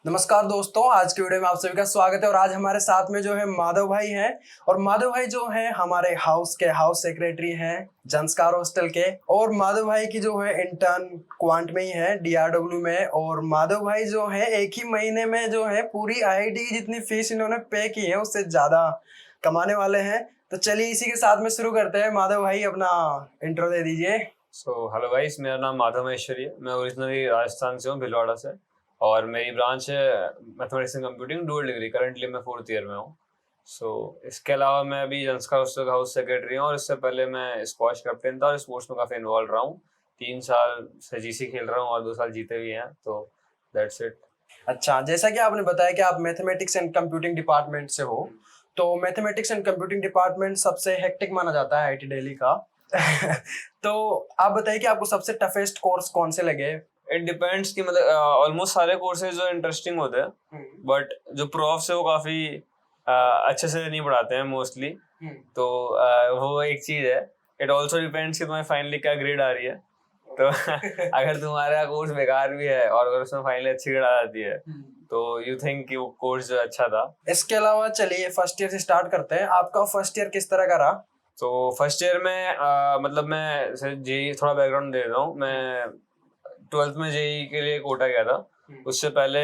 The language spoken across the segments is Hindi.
नमस्कार दोस्तों, आज के वीडियो में आप सभी का स्वागत है। और आज हमारे साथ में जो है माधव भाई हैं। और माधव भाई जो है हमारे हाउस सेक्रेटरी हैं जंस्कार हॉस्टल के। और माधव भाई की जो है इंटर्न क्वांट में ही है, डीआरडब्ल्यू में। और माधव भाई जो है एक ही महीने में जो है पूरी आईआईटी की जितनी फीस इन्होंने पे की है उससे ज्यादा कमाने वाले हैं। तो चलिए इसी के साथ में शुरू करते हैं। माधव भाई अपना इंट्रो दे दीजिए। हेलो गाइस, मेरा नाम माधव महेश्वरी है। मैं ओरिजिनली राजस्थान से हूँ, भिलवाड़ा से। और मेरी ब्रांच है mathematics and computing, dual degree. Currently मैं 4th ईयर में हूँ। इसके अलावा मैं अभी जंस्कार हॉस्टल का हाउस सेक्रेटरी हूँ। और इससे पहले मैं स्क्वॉश कैप्टन था और स्पोर्ट्स में काफ़ी इन्वॉल्व रहा हूँ। 3 साल से जीसी खेल रहा हूँ और 2 साल जीते भी हैं। तो दैट्स इट। अच्छा, जैसा कि आपने बताया कि आप मैथमेटिक्स एंड कंप्यूटिंग डिपार्टमेंट से हो, तो मैथमेटिक्स एंड कंप्यूटिंग डिपार्टमेंट सबसे हेक्टिक माना जाता है आईआईटी दिल्ली का। तो आप बताइए कि आपको सबसे टफेस्ट कोर्स कौन से लगे? इट डिपेंड्स कि मतलब ऑलमोस्ट सारे कोर्सेज जो इंटरेस्टिंग होते हैं, बट जो प्रोफ्स है वो काफ़ी अच्छे से नहीं पढ़ाते हैं मोस्टली। तो वो एक चीज़ है। इट ऑल्सो डिपेंड्स कि तुम्हें फाइनली क्या ग्रेड आ रही है। तो अगर तुम्हारा कोर्स बेकार भी है और अगर उसमें फाइनली अच्छी ग्रेड आ जाती है तो यू थिंक कि वो कोर्स जो अच्छा था। इसके अलावा चलिए फर्स्ट ईयर से स्टार्ट करते हैं। आपका फर्स्ट ईयर किस तरह का रहा? तो फर्स्ट ईयर में मतलब मैं जेई थोड़ा बैकग्राउंड दे रहा हूँ। मैं 12th में जेई के लिए कोटा गया था। उससे पहले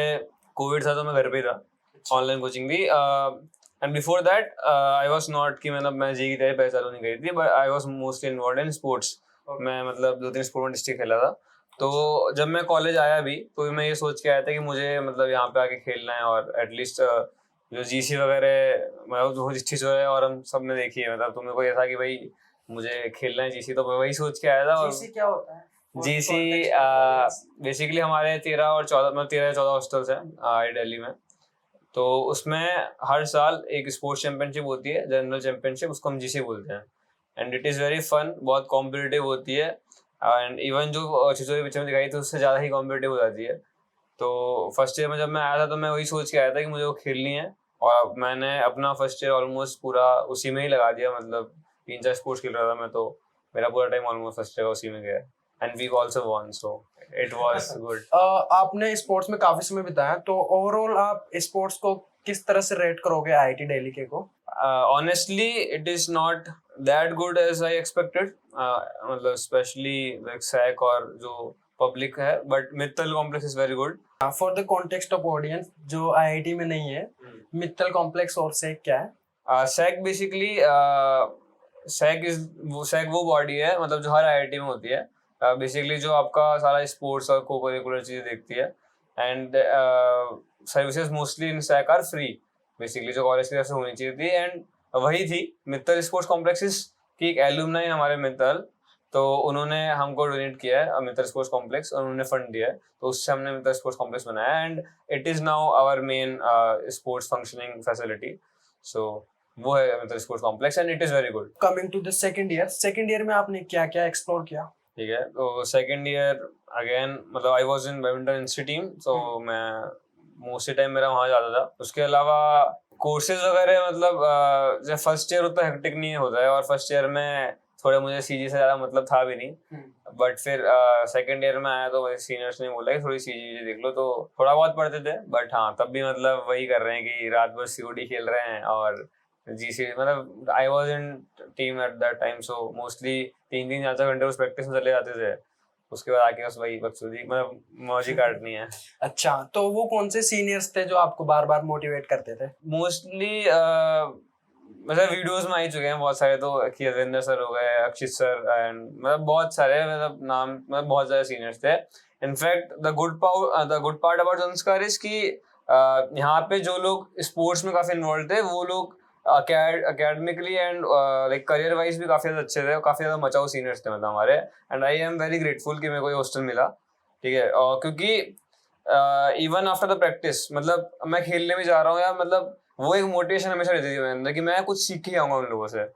कोविड था तो मैं घर पे ही था, ऑनलाइन कोचिंग थी। And before that I was not कि मतलब मैं जेई की तैयारी पहले चालू नहीं करी थी, but I was mostly involve in sports. मैं मतलब 2-3 स्पोर्ट में डिस्ट्रिक्ट खेला था। तो जब मैं कॉलेज आया भी तो मैं ये सोच के आया था कि मुझे मतलब यहाँ पे आके खेलना है। और एटलीस्ट जो जीसी वगैरह मतलब जो चीज़ है और हम सब ने देखी है, मतलब तुम्हें को ये था कि भाई मुझे खेलना है जीसी, तो मैं वही सोच के आया था। और जीसी क्या होता है? जीसी बेसिकली हमारे 13 और 14 मतलब 13 या 14 हॉस्टल्स हैं दिल्ली में। तो उसमें हर साल एक स्पोर्ट्स चैंपियनशिप होती है, जनरल चैंपियनशिप, उसको हम जीसी बोलते हैं। And it is very fun, बहुत कॉम्पिटिटिव होती है। एंड इवन जो चीज़ों पिक्चर में दिखाई थी उससे ज़्यादा ही कॉम्पिटिटिव हो जाती है। तो फर्स्ट ईयर में जब मैं आया था तो मैं वही सोच के आया था कि मुझे वो खेलनी है। और मैंने अपना फर्स्ट ईयर ऑलमोस्ट पूरा उसी में ही लगा दिया। मतलब 3-4 स्पोर्ट्स खेल रहा था मैं, तो मेरा पूरा टाइम ऑलमोस्ट फर्स्ट ईयर उसी में गया। And we also won, so it was good. आपने स्पोर्ट्स में काफी समय बिताया, तो ओवरऑल आप स्पोर्ट्स को किस तरह से रेट करोगे आईआईटी दिल्ली के को? Honestly, it is not that good as I expected. मतलब स्पेशली लाइक सैक और जो पब्लिक है, but Mittal complex is very good. For the context of audience जो आईआईटी में नहीं है, मित्तल कॉम्प्लेक्स और सेक क्या है? सैक बेसिकली सैक वो बॉडी है मतलब जो हर आईआईटी में होती है। बेसिकली जो आपका सारा स्पोर्ट्स और को करिकुलर चीज़ें देखती है। And services mostly in SAC are free, basically जो कॉलेज की तरफ से होनी चाहिए थी। एंड वही थी मित्तल स्पोर्ट्स कॉम्प्लेक्सेस की एक एलुमनाई हमारे मित्तल, तो उन्होंने हमको डोनेट किया है मित्तल स्पोर्ट्स कॉम्प्लेक्स, और उन्होंने फंड दिया है, तो उससे हमने मित्तल स्पोर्ट्स कॉम्प्लेक्स बनाया। And it is now our main sports functioning facility. So वो है Mittal sports complex and it is very good. Coming to the second year में आपने क्या क्या एक्सप्लोर किया? ठीक है, तो सेकेंड ईयर अगेन मतलब I was in badminton insti team, तो मैं मोस्टली टाइम मेरा वहाँ जाता था। उसके अलावा कोर्सेज वगैरह मतलब जब फर्स्ट ईयर उतना हेक्टिक नहीं होता है, और फर्स्ट ईयर में थोड़ा मुझे सीजी से ज़्यादा मतलब था भी नहीं। बट फिर सेकेंड ईयर में आया तो मेरे सीनियर्स ने बोला कि थोड़ी सीजी देख लो, तो थोड़ा बहुत पढ़ते थे। बट हाँ, तब भी मतलब वही कर रहे हैं कि रात भर सीओडी खेल रहे हैं। और जीसी मतलब I was in team at that time, so mostly 3-4 घंटे उस प्रैक्टिस में चले जाते थे। उसके बाद आके बस वही बकचोदी मतलब मौजी काटनी है। अच्छा, तो वो कौन से सीनियर्स थे जो आपको बार बार मोटिवेट करते थे? मोस्टली मतलब वीडियोस में आ ही चुके हैं बहुत सारे, तो कि अविंदर सर हो गए, अक्षित सर, एंड मतलब बहुत सारे मतलब नाम मतलब बहुत सारे सीनियर्स थे। In fact the good part about संस्कार इज कि यहाँ पे जो लोग स्पोर्ट्स में काफी इन्वॉल्व थे वो लोग academically and like career wise भी काफी ज्यादा अच्छे थे, काफी ज्यादा मचाओ सीनियर्स थे मतलब हमारे। And I am very grateful कि मेरे को ये हॉस्टल मिला। ठीक है, और क्योंकि इवन आफ्टर द प्रैक्टिस मतलब मैं खेलने भी जा रहा हूँ यार, मतलब वो एक मोटिवेशन हमेशा रहती थी मेरे अंदर कि मैं कुछ सीख के आऊंगा उन लोगों से।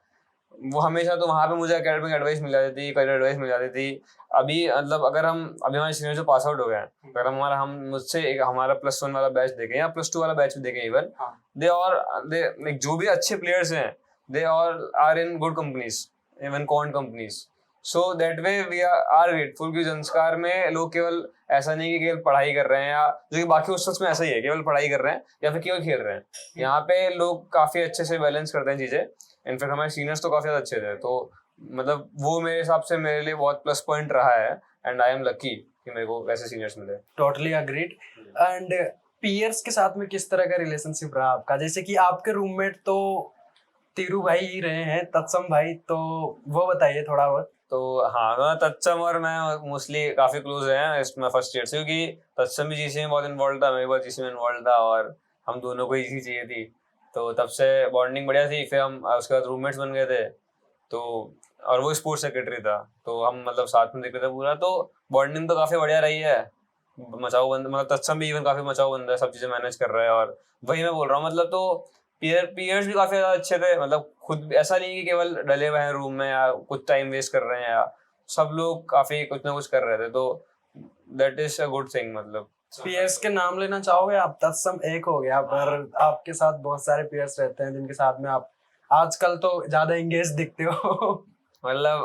वो हमेशा, तो वहाँ पे मुझे एकेडमिक एडवाइस मिल जाती थी, करियर एडवाइस मिल जाती थी। अभी मतलब अगर हम अभी हमारे सीनियर जो पास आउट हो गए हैं, अगर हम मुझसे एक हमारा +1 वाला बैच देखें या +2 वाला बैच भी देखें, इवन दे जो भी अच्छे प्लेयर्स हैं, they all are in good companies, even con companies. So that way we are grateful कि संस्कार में लोग केवल ऐसा नहीं कि केवल पढ़ाई कर रहे हैं, या जो कि बाकी हॉस्टल्स में ऐसा ही है केवल पढ़ाई कर रहे हैं या फिर केवल खेल रहे हैं। यहाँ पे लोग काफी अच्छे से बैलेंस करते हैं चीजें। इनफैक्ट हमारे सीनियर्स तो काफी अच्छे थे, तो मतलब वो मेरे हिसाब से मेरे लिए बहुत प्लस पॉइंट रहा है, एंड आई एम लकी कि मेरे को वैसे सीनियर्स मिले। Totally agreed. एंड पीयर्स के साथ में किस तरह का रिलेशनशिप रहा आपका? जैसे कि आपके रूममेट तो तीरू भाई ही रहे हैं, तत्सम भाई, तो वो बताइए थोड़ा बहुत। तो हाँ, तत्सम और मैं मोस्टली काफी क्लोज हैं इसमें फर्स्ट ईयर से, क्योंकि तत्सम भी जीसी में बहुत इन्वॉल्व था, मैं भी बहुत जीसी में इन्वॉल्व था, और हम दोनों को इसी चाहिए थी, तो तब से बॉन्डिंग बढ़िया थी। फिर हम उसके बाद रूममेट्स बन गए थे, तो और वो स्पोर्ट्स सेक्रेटरी था, तो हम मतलब साथ में देखते थे पूरा, तो बॉन्डिंग तो काफी बढ़िया रही है। मचाओ बंद, मतलब तत्सम भी इवन काफी मचाओ बंदा है, सब चीजें मैनेज कर रहा है, और वही मैं बोल रहा हूँ मतलब। तो पीयर्स भी काफी ज्यादा अच्छे थे, मतलब खुद ऐसा नहीं कि केवल डले हुए हैं रूम में या कुछ टाइम वेस्ट कर रहे हैं, या सब लोग काफी कुछ ना कुछ कर रहे थे, तो that is a good thing. मतलब पीयर्स के नाम लेना चाहोगे आप? तत्सम एक हो गया, पर आपके साथ बहुत सारे पीयर्स रहते हैं जिनके साथ में आप आजकल तो ज्यादा एंगेज दिखते हो। मतलब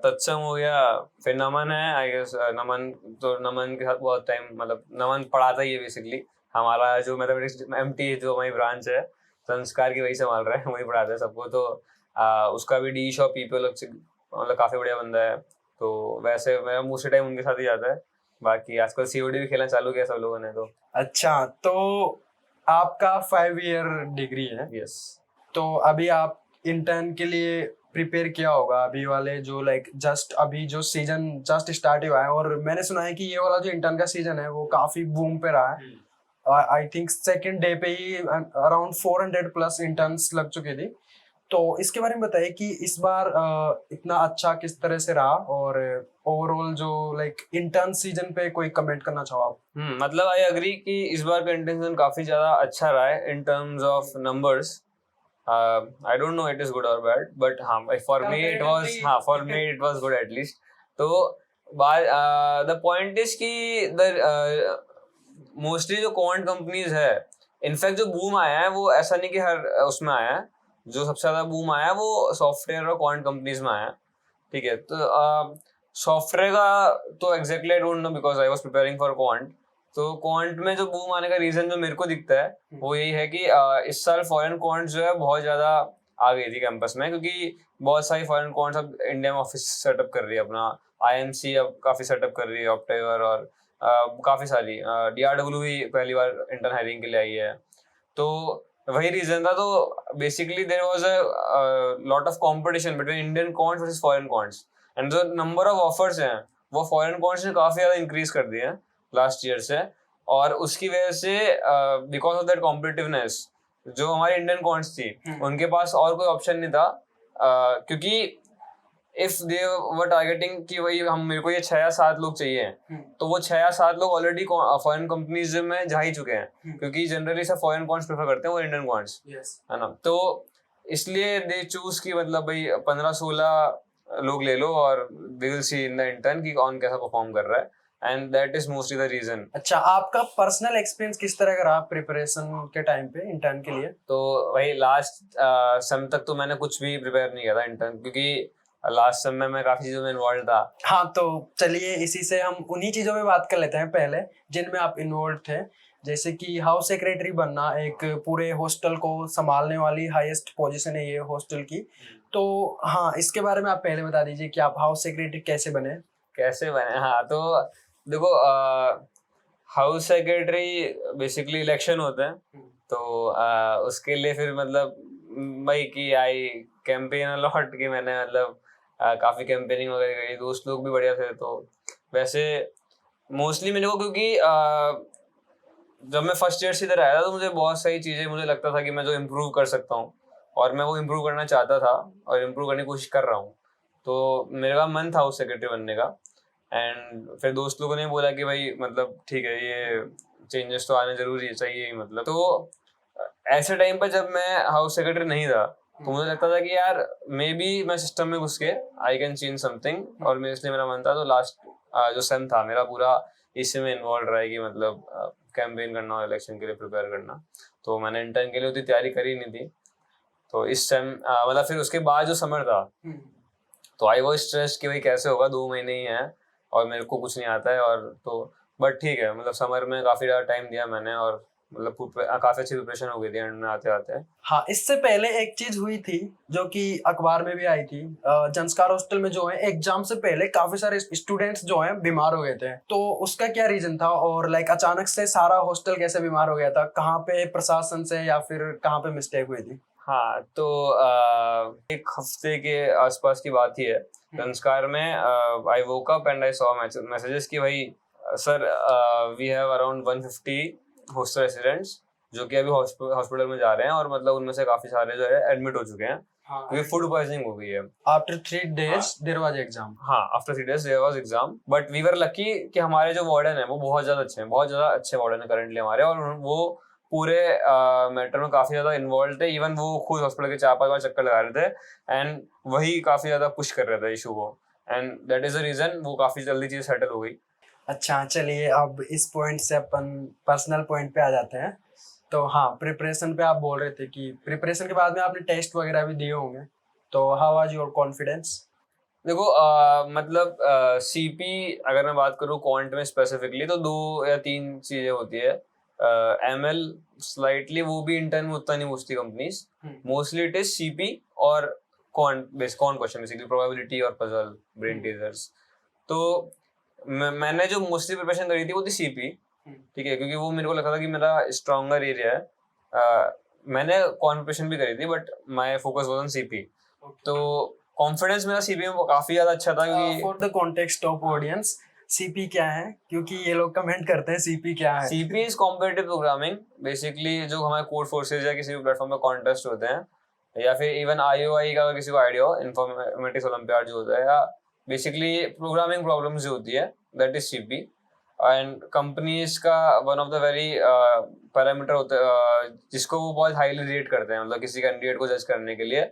तत्सम हो गया, फिर नमन है, आई गेस नमन, तो नमन के साथ बहुत टाइम, मतलब नमन पढ़ाता ही है बेसिकली। हमारा जो मैथमेटिक्स एमटी जो हमारी ब्रांच है, संस्कार की, वही संभाल रहा है, वही पढ़ाता है सबको, तो उसका भी डी शॉप पीपल मतलब काफी बढ़िया बंदा है, तो वैसे मेरा मोस्ट टाइम उनके साथ ही जाता है। बाकी आजकल सीओडी भी खेलना चालू किया सब लोगों ने, तो अच्छा, तो आपका 5 ईयर डिग्री है, यस। तो अभी आप इंटर्न के लिए प्रिपेयर किया होगा, अभी वाले जो लाइक जस्ट अभी जो सीजन जस्ट स्टार्ट हुआ है, और मैंने सुना है कि ये वाला जो इंटर्न का सीजन है वो काफी बूम पे रहा है। आई थिंक सेकेंड डे पे ही अराउंड 400 प्लस इंटर्न्स लग चुकी थी। तो इसके बारे में बताइए कि इस बार इतना अच्छा किस तरह से रहा, और ओवरऑल जो लाइक इंटर्न सीजन पे कोई कमेंट करना चाहो आप? मतलब आई अग्री कि इस बार का इंटर्न काफी ज्यादा अच्छा रहा है in terms of numbers. I don't know it is good or bad, but for me it was good at least. तो the point is कि the mostly जो quant companies है, इनफैक्ट जो बूम आया है वो ऐसा नहीं कि हर उसमें आया है, जो सबसे ज्यादा बूम आया है वो सॉफ्टवेयर और क्वांट कंपनीज में आया है। ठीक है, तो सॉफ्टवेयर का तो exactly I don't know because I was preparing for quant. तो क्वांट में जो बूम आने का रीजन जो मेरे को दिखता है वो यही है कि इस साल फॉरेन क्वांट जो है बहुत ज्यादा आ गई थी कैंपस में, क्योंकि बहुत सारी फॉरेन क्वांट्स अब इंडिया में ऑफिस सेटअप कर रही है अपना, आईएमसी अब काफी सेटअप कर रही है, ऑप्टेवर, और काफी सारी डीआरडब्ल्यू भी पहली बार इंटर्न हायरिंग के लिए आई है, तो वही रीजन था। तो basically there was a lot of competition between Indian quants versus foreign quants, and जो नंबर ऑफ ऑफर्स हैं वो फॉरेन क्वांट्स ने काफी ज्यादा इंक्रीज कर दिए हैं लास्ट ईयर से, और उसकी वजह से बिकॉज ऑफ दैट कॉम्पिटिटिवनेस जो हमारी इंडियन क्वांट्स थी उनके पास और कोई ऑप्शन नहीं था, क्योंकि इफ दे वर टारगेटिंग कि वही हम, मेरे को ये 6 या 7 लोग चाहिए, तो वो 6 या 7 लोग ऑलरेडी फॉरेन कंपनीज में जा ही चुके हैं, क्योंकि जनरली सब फॉरेन क्वांट्स प्रेफर करते हैं वो इंडियन क्वांट्स, है ना। तो इसलिए दे चूज कि मतलब भाई 15-16 लोग ले लो और they will see in the intern कि कौन कैसा परफॉर्म कर रहा है, and that is mostly the reason. अच्छा, आपका पर्सनल एक्सपीरियंस किस तरह का रहा प्रिपरेशन के टाइम पे इंटर्न के लिए? तो वही लास्ट सेम तक तो मैंने कुछ भी प्रिपेयर नहीं किया था इंटर्न, क्योंकि लास्ट सेम में मैं काफी चीजों में इन्वॉल्व था। हाँ, तो चलिए इसी से हम उन्हीं चीजों में बात कर लेते हैं पहले जिनमें आप इन्वॉल्व थे, जैसे कि हाउस सेक्रेटरी बनना, एक पूरे हॉस्टल को संभालने वाली हाईएस्ट पोजीशन है ये हॉस्टल की। तो हाँ, इसके बारे में आप पहले बता दीजिए कि आप हाउस सेक्रेटरी कैसे बने? हाँ, तो देखो हाउस सेक्रेटरी बेसिकली इलेक्शन होते हैं, तो उसके लिए फिर मतलब भाई कि आई कैंपेन अलॉट की मैंने, मतलब काफी कैंपेनिंग वगैरह करी, दोस्त लोग भी बढ़िया थे, तो वैसे मोस्टली मेरे को, क्योंकि जब मैं फर्स्ट ईयर से इधर आया था तो मुझे बहुत सारी चीजें मुझे लगता था कि मैं जो इम्प्रूव कर सकता हूँ, और मैं वो इम्प्रूव करना चाहता था और इम्प्रूव करने की कोशिश कर रहा हूँ, तो मेरा मन था हाउस सेक्रेटरी बनने का। एंड फिर दोस्त लोगों ने बोला कि भाई मतलब ठीक है, ये चेंजेस तो आने जरूरी चाहिए ही, मतलब। तो ऐसे टाइम पर जब मैं हाउस सेक्रेटरी नहीं था तो मुझे लगता था कि यार मे बी मैं सिस्टम में घुस के आई कैन चेंज समथिंग, और मैं इसलिए मेरा मन था। तो लास्ट जो सेम था मेरा पूरा इसी में इन्वॉल्व रहा है कि मतलब कैंपेन करना और इलेक्शन के लिए प्रिपेयर करना, तो मैंने इंटर्न के लिए उतनी तैयारी करी नहीं थी। तो इस सेम मतलब फिर उसके बाद जो समर था तो आई वाज स्ट्रेस्ड कि भाई कैसे होगा, 2 महीने ही हैं और मेरे को कुछ नहीं आता है। और तो बट ठीक है, मतलब समर में काफ़ी ज़्यादा टाइम दिया मैंने और मतलब काफ़ी अच्छी प्रिपरेशन हो गई थी एंड में आते-आते। हाँ, इससे पहले एक चीज हुई थी जो कि अखबार में भी आई थी। जंस्कार हॉस्टल में जो है एग्जाम से पहले काफी सारे स्टूडेंट्स जो हैं बीमार हो गए थे, तो उसका क्या रीजन था? और लाइक अचानक से सारा हॉस्टल कैसे बीमार हो गया था? कहाँ पे प्रशासन से या फिर कहाँ पे मिस्टेक हुई थी? हाँ, तो एक हफ्ते के आसपास की बात ही है। संस्कार में I woke up and I saw messages कि भाई sir we have around 150 hostel residents जो कि अभी हॉस्पिटल में जा रहे हैं और मतलब उनमें से काफी सारे जो है एडमिट हो चुके हैं क्योंकि फूड पॉइजनिंग हो गई है। After 3 days there was exam. हाँ, after 3 days there was exam, but we were lucky कि हमारे जो वार्डन है वो बहुत ज्यादा अच्छे हैं, बहुत ज्यादा अच्छे वार्डन है करंटली हमारे, और वो पूरे मैटर में काफी ज्यादा इन्वॉल्व थे। इवन वो खुद हॉस्पिटल के 4-5 बार चक्कर लगा रहे थे एंड वही काफी ज्यादा पुश कर रहे थे इशू को, and that is the reason वो काफी जल्दी चीज सेटल हो गई। अच्छा, चलिए अब इस पॉइंट से अपन पर्सनल पॉइंट पे आ जाते हैं। तो हाँ, प्रिपरेशन पे आप बोल रहे थे कि प्रिपरेशन के बाद में आपने टेस्ट वगैरह भी दिए होंगे, तो हाउ वाज योर कॉन्फिडेंस? देखो मतलब सीपी अगर मैं बात करूँ क्वांट में स्पेसिफिकली तो 2 या 3 चीजें होती है। एमएल स्लाइटली वो भी इंटर्न में उतना नहीं पूछती companies, mostly it is CP और क्वांट क्वेश्चन, बेसिकली प्रोबेबिलिटी और पजल ब्रेन टीजर्स। तो मैंने जो मोस्टली प्रिपरेशन करी थी वो थी सीपी, ठीक है, क्योंकि वो मेरे को लगता था कि मेरा स्ट्रॉन्गर एरिया है। मैंने कॉन्प्रिपरेशन भी करी थी but my focus was on CP, तो कॉन्फिडेंस मेरा सीपी में काफी ज्यादा अच्छा था क्योंकि for the context of audience, CP क्या है? क्योंकि ये लोग कमेंट करते हैं सीपी क्या है। CP is competitive programming, basically जो हमारे कोड फोर्सेज या किसी भी प्लेटफॉर्म पे कॉन्टेस्ट होते हैं या फिर इवन आईओआई का किसी को आइडिया हो, इन्फॉर्मेटिक्स ओलंपियाड जो होता है, या बेसिकली प्रोग्रामिंग प्रॉब्लम्स जो होती है, that is CP. And companies का one of the very parameter होता है जिसको वो बहुत हाईली रेट करते हैं, मतलब किसी कैंडिडेट को जज करने के लिए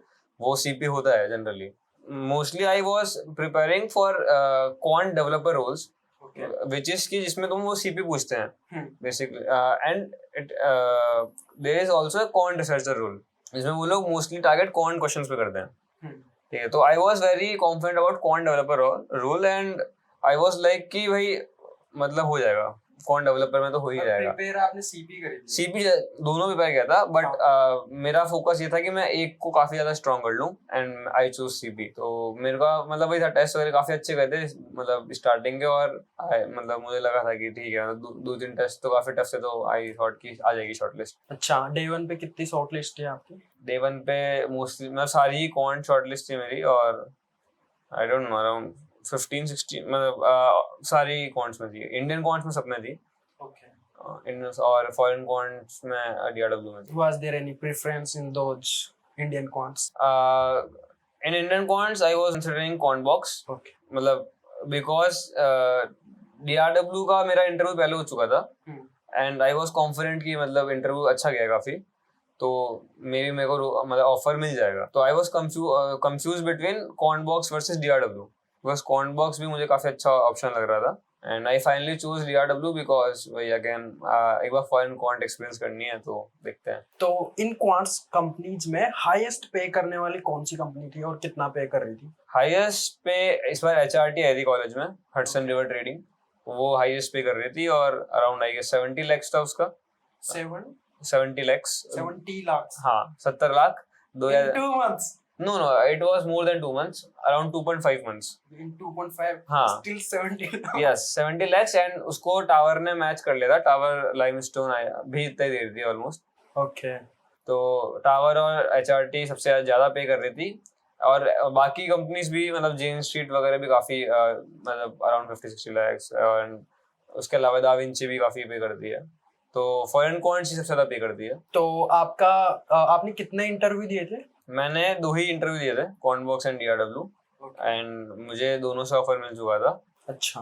वो सीपी होता है generally. Mostly I was preparing for quant developer roles, which is की जिसमें तुम वो सीपी पूछते हैं basically, and it there is also a quant researcher role जिसमें वो लोग मोस्टली टारगेट क्वांट क्वेश्चंस पे करते हैं, ठीक है। तो I was very confident about quant developer role and I was like कि भाई मतलब हो जाएगा, क्वांट डेवलपर में तो हो ही जाएगा। प्रिपेयर आपने सीपी करी थी? सीपी दोनों प्रिपेयर किया था बट मेरा फोकस ये था कि मैं एक को काफी ज्यादा स्ट्रॉन्ग कर लूं एंड आई चूज सीपी। तो मेरे का मतलब वही था, टेस्ट वगैरह काफी अच्छे गए थे मतलब स्टार्टिंग के, और मतलब मुझे लगा था कि ठीक है, 2-3 टेस्ट तो काफी टफ थे, तो आई थॉट कि आ जाएगी शॉर्टलिस्ट। अच्छा, डे 1 पे कितनी शॉर्टलिस्ट है आपकी? डे 1 पे मोस्टली मैं सारी क्वांट शॉर्टलिस्ट थी मेरी, और आई डोंट नो अराउंड 15-16 मतलब सारी क्वांट्स में थी, इंडियन क्वांट्स में सब में थी। ओके। और फॉरेन क्वांट्स में डीआरडब्ल्यू में थी। Was there any preference in those Indian quants? In Indian quants I was considering QuantBox, Okay. मतलब because डीआरडब्ल्यू का मेरा इंटरव्यू पहले हो चुका था एंड आई वाज कॉन्फिडेंट कि मतलब इंटरव्यू अच्छा गया काफी, तो मेरे को मतलब ऑफर मिल जाएगा। तो I was confuse between QuantBox versus DRW, because QuantBox भी मुझे काफी अच्छा ऑप्शन लग रहा था and I finally choose DRW because वही अगेन एक बार फॉरेन क्वांट एक्सपीरियंस करनी है, तो देखते हैं। तो इन क्वांट्स कंपनीज में हाईएस्ट पे करने वाली कौन सी कंपनी थी और कितना पे कर रही थी? हाईएस्ट पे इस बार एचआरटी आई थी कॉलेज में, हडसन रिवर ट्रेडिंग, वो हाईएस्ट पे कर रही थी और अराउंड आई गेस 70 लाख था उसका। 70 लाख 70 लाख? हाँ, 70 lakh. In 2 months? No, it was more than 2 months, around 2.5 months. In 2.5? हाँ, Still 70 lakhs? Yes, 70 lakhs and उसको टावर ने मैच कर लिया था, टावर लाइमस्टोन आया भी इतना ही दे रही थी ऑलमोस्ट। ओके। तो टावर और एचआरटी सबसे ज्यादा पे कर रही थी, और बाकी कंपनीज भी मतलब जेन स्ट्रीट वगैरह भी काफी मतलब अराउंड 50-60 lakhs, और उसके अलावा दा विंची भी काफी पे करती है, तो फॉरेन क्वांट्स ही सबसे ज्यादा पे करती है। तो आपने कितने इंटरव्यू दिए थे? मैंने 2 ही इंटरव्यू दिए थे, QuantBox एंड डीआरडब्ल्यू, एंड मुझे दोनों से ऑफर मिल चुका था। अच्छा।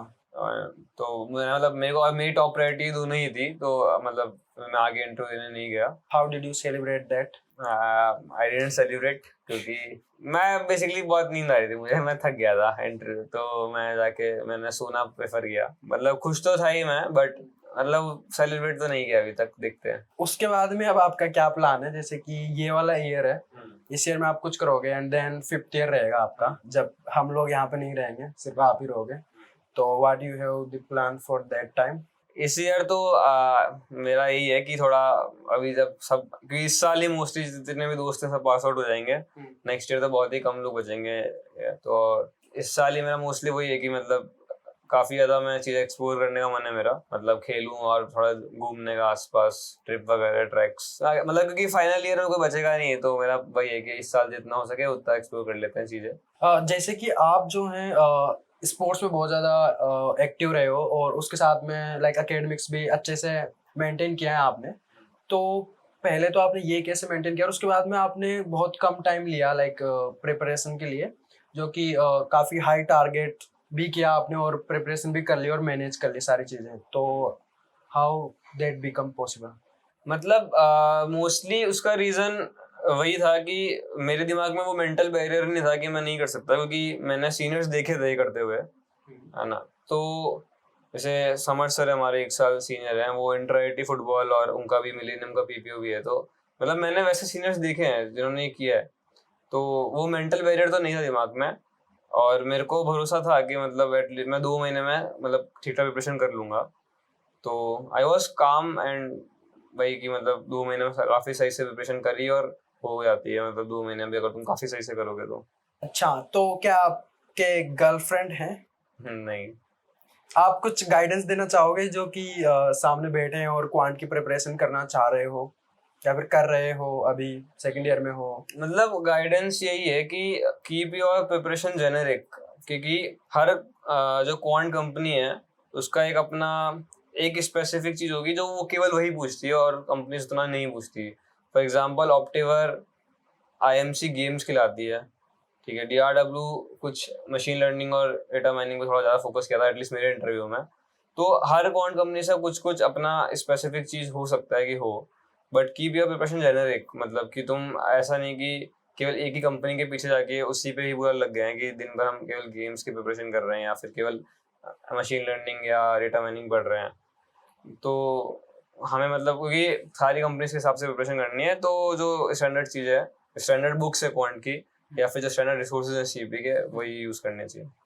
तो मतलब मेरी टॉप प्रायोरिटी दोनों ही थी, तो मतलब मैं आगे इंटरव्यू देने नहीं गया। How did you celebrate that? I didn't celebrate क्योंकि मैं बेसिकली बहुत नींद आ रही थी मुझे, मैं थक गया था इंटरव्यू, तो मैं जाके मैंने सोना प्रेफर किया। मतलब खुश तो था ही मैं, बट मतलब सेलिब्रेट तो नहीं किया अभी तक, देखते हैं। उसके बाद में अब आपका क्या प्लान है? जैसे कि ये वाला ईयर है, इस ईयर में आप कुछ करोगे एंड देन 5th ईयर रहेगा आपका, जब हम लोग यहाँ पे नहीं रहेंगे, सिर्फ आप ही रहोगे, तो what you have the plan for that time? इस ईयर तो मेरा यही है कि थोड़ा अभी जब सब, क्योंकि इस साल ही मोस्टली जितने भी दोस्त हैं सब पास आउट हो जाएंगे, नेक्स्ट ईयर तो बहुत ही कम लोग बचेंगे, तो इस साल ही मेरा मोस्टली वही है कि मतलब काफी ज्यादा मैं चीजें एक्सप्लोर करने का मन है मेरा, मतलब खेलूं और थोड़ा घूमने का आसपास, ट्रिप वगैरह, ट्रैक्स, मतलब क्योंकि फाइनल ईयर में कोई बचेगा नहीं, तो मेरा वही है कि इस साल जितना हो सके उतना एक्सप्लोर कर लेते हैं चीजें। जैसे कि आप जो हैं स्पोर्ट्स में बहुत ज़्यादा एक्टिव रहे हो और उसके साथ में लाइक एकेडमिक्स भी अच्छे से मेंटेन किया है आपने, तो पहले तो आपने ये कैसे मेंटेन किया और उसके बाद में आपने बहुत कम टाइम लिया लाइक प्रिपरेशन के लिए, जो कि काफ़ी हाई टारगेट भी किया आपने और प्रिपरेशन भी कर ली और मैनेज कर ली सारी चीज़ें, तो हाउ दैट बिकम पॉसिबल? मतलब मोस्टली उसका रीजन वही था कि मेरे दिमाग में वो मेंटल बैरियर नहीं था कि मैं नहीं कर सकता, क्योंकि मैंने सीनियर्स देखे थे करते हुए, है ना। तो जैसे समर सर हमारे 1 साल सीनियर हैं, वो इंटर आईआईटी फुटबॉल और उनका भी मिलेनियम का पीपीओ भी है, तो मतलब मैंने वैसे सीनियर्स देखे हैं जिन्होंने ये किया है, तो वो मेंटल बैरियर तो नहीं था दिमाग में, और मेरे को भरोसा था कि मतलब एटलीस्ट मैं 2 महीने में मतलब ठीक ठाक प्रिपरेशन कर लूंगा, तो आई वॉज काम एंड वही कि मतलब 2 महीने में काफी सही से प्रिपरेशन करी और हो जाती है, मतलब 2 महीने में अगर तुम काफी सही से करोगे तो। अच्छा, तो क्या आपके गर्लफ्रेंड हैं? नहीं। आप कुछ गाइडेंस देना चाहोगे जो कि सामने बैठे हैं और क्वांट की प्रिपरेशन करना चाह रहे हो या फिर कर रहे हो, अभी सेकंड ईयर में हो? मतलब गाइडेंस यही है कि कीप योर प्रिपरेशन जेनेरिक, क्योंकि हर जो क्वांट कंपनी है उसका एक अपना एक स्पेसिफिक चीज होगी जो वो केवल वही पूछती है और कंपनी उतना नहीं पूछती। फॉर एग्जांपल ऑप्टिवर आईएमसी गेम्स खिलाती है, ठीक है, डीआरडब्ल्यू कुछ मशीन लर्निंग और डेटा माइनिंग पे थोड़ा ज़्यादा फोकस किया था एटलीस्ट मेरे इंटरव्यू में, तो हर क्वांट कंपनी से कुछ कुछ अपना स्पेसिफिक चीज़ हो सकता है कि हो, but keep your preparation generic, मतलब कि तुम ऐसा नहीं कि केवल एक ही कंपनी के पीछे जाके उसी पे ही पूरा लग गए हैं कि दिन भर हम केवल गेम्स की प्रिपरेशन कर रहे हैं या फिर केवल मशीन लर्निंग या डेटा माइनिंग पढ़ रहे हैं, तो हमें मतलब क्योंकि सारी कंपनीज के हिसाब से प्रिपरेशन करनी है, तो जो स्टैंडर्ड चीज़ है, स्टैंडर्ड बुक्स है क्वांट की या फिर जो स्टैंडर्ड रिसोर्सेज है सीपी के, वही यूज़ करने चाहिए।